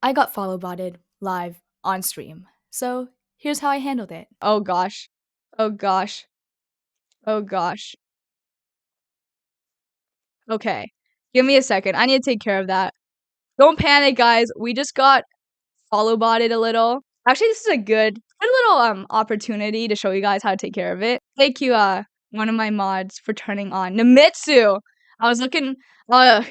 I got followbotted live on stream. So here's how I handled it. Oh gosh. Oh gosh. Oh gosh. Okay. Give me a second. I need to take care of that. Don't panic, guys. We just got followbotted a little. Actually, this is a good little opportunity to show you guys how to take care of it. Thank you, one of my mods for turning on Namitsu. I was looking,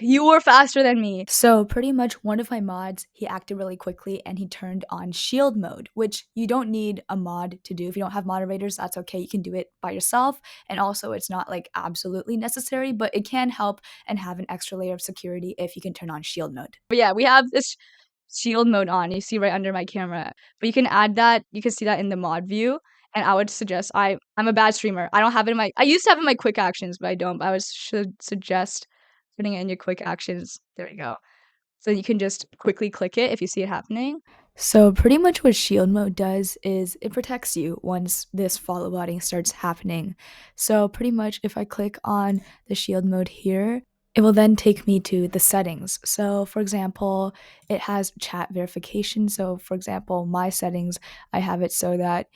you were faster than me. So pretty much one of my mods, he acted really quickly and he turned on shield mode, which you don't need a mod to do. If you don't have moderators, that's okay. You can do it by yourself. And also it's not like absolutely necessary, but it can help and have an extra layer of security if you can turn on shield mode. But yeah, we have this shield mode on. You see right under my camera. But you can add that. You can see that in the mod view. And I would suggest I'm a bad streamer. I don't have it in my I used to have it in my quick actions, but I don't. But should suggest putting it in your quick actions. There you go. So you can just quickly click it if you see it happening. So pretty much what shield mode does is it protects you once this followbotting starts happening. So pretty much if I click on the shield mode here, it will then take me to the settings. So for example, it has chat verification. So for example, my settings, I have it so that,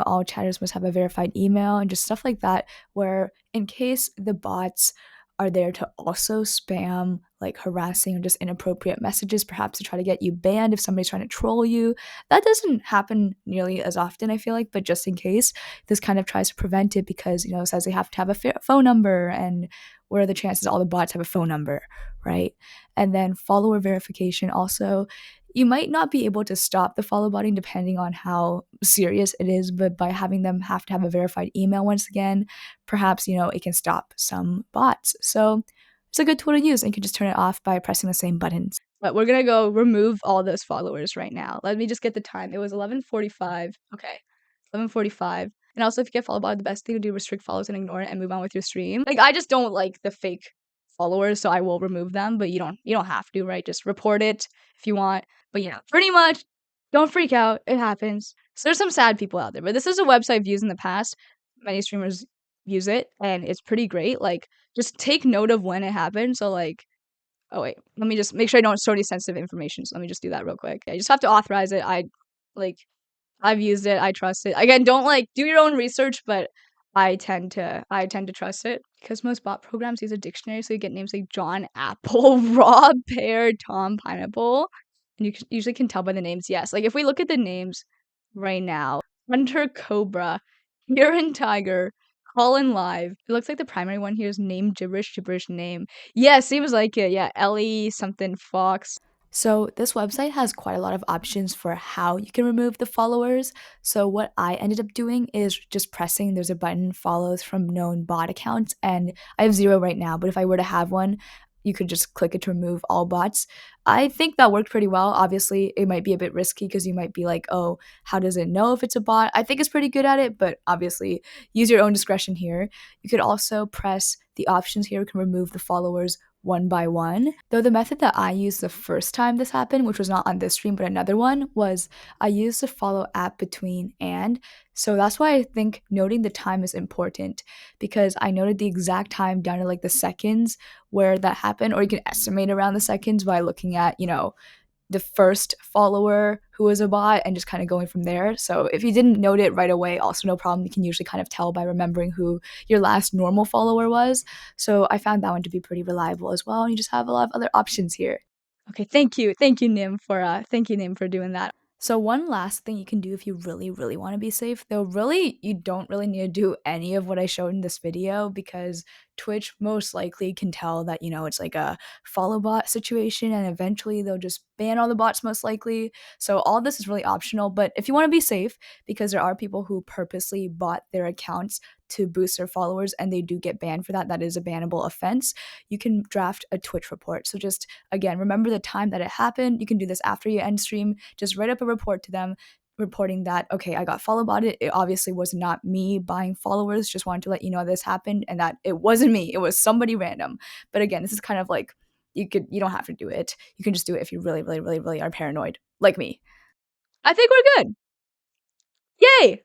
all chatters must have a verified email and just stuff like that, where in case the bots are there to also spam like harassing or just inappropriate messages, perhaps to try to get you banned if somebody's trying to troll you. That doesn't happen nearly as often, I feel like, but just in case, this kind of tries to prevent it because, it says they have to have a phone number, and what are the chances all the bots have a phone number, right? And then follower verification also, you might not be able to stop the follow botting depending on how serious it is, but by having them have to have a verified email once again, perhaps, it can stop some bots. So it's a good tool to use, and you can just turn it off by pressing the same buttons. But we're gonna go remove all those followers right now. Let me just get the time. It was 11:45. Okay, 11:45. And also, if you get followed by, the best thing to do is restrict follows and ignore it and move on with your stream. Like, I just don't like the fake followers, so I will remove them. But you don't have to, right? Just report it if you want. But yeah, pretty much, don't freak out. It happens. So there's some sad people out there, but this is a website I've used in the past. Many streamers use it, and it's pretty great. Like, just take note of when it happened. So like, oh wait, let me just make sure I don't store any sensitive information. So let me just do that real quick. I just have to authorize it. I've used it. I trust it. Again, don't do your own research, but I tend to trust it because most bot programs use a dictionary, so you get names like John Apple, Rob Pear, Tom Pineapple, and you usually can tell by the names. Yes, like if we look at the names right now, Hunter Cobra, Heron Tiger, Colin Live. It looks like the primary one here is name gibberish name. Yeah, seems like it. Yeah, Ellie something Fox. So this website has quite a lot of options for how you can remove the followers. So what I ended up doing is just pressing, there's a button, follows from known bot accounts, and I have 0 right now, but if I were to have one, you could just click it to remove all bots. I think that worked pretty well. Obviously, it might be a bit risky because you might be like, oh, how does it know if it's a bot? I think it's pretty good at it, but obviously use your own discretion here. You could also press the options here, you can remove the followers one by one. Though the method that I used the first time this happened, which was not on this stream but another one, was I used the follow app between and. So that's why I think noting the time is important, because I noted the exact time down to like the seconds where that happened, or you can estimate around the seconds by looking at, the first follower who was a bot and just kind of going from there. So if you didn't note it right away, also no problem. You can usually kind of tell by remembering who your last normal follower was. So I found that one to be pretty reliable as well. And you just have a lot of other options here. Okay, thank you, Nim, for doing that. So one last thing you can do if you really, really want to be safe, though really you don't really need to do any of what I showed in this video, because Twitch most likely can tell that, it's like a follow bot situation, and eventually they'll just ban all the bots most likely. So all this is really optional, but if you want to be safe, because there are people who purposely bought their accounts to boost their followers and they do get banned for that, that is a bannable offense, you can draft a Twitch report. So just, again, remember the time that it happened. You can do this after you end stream. Just write up a report to them reporting that, okay, I got followbotted. It obviously was not me buying followers. Just wanted to let you know this happened and that it wasn't me. It was somebody random. But again, this is kind of like, you don't have to do it. You can just do it if you really, really, really, really are paranoid, like me. I think we're good. Yay!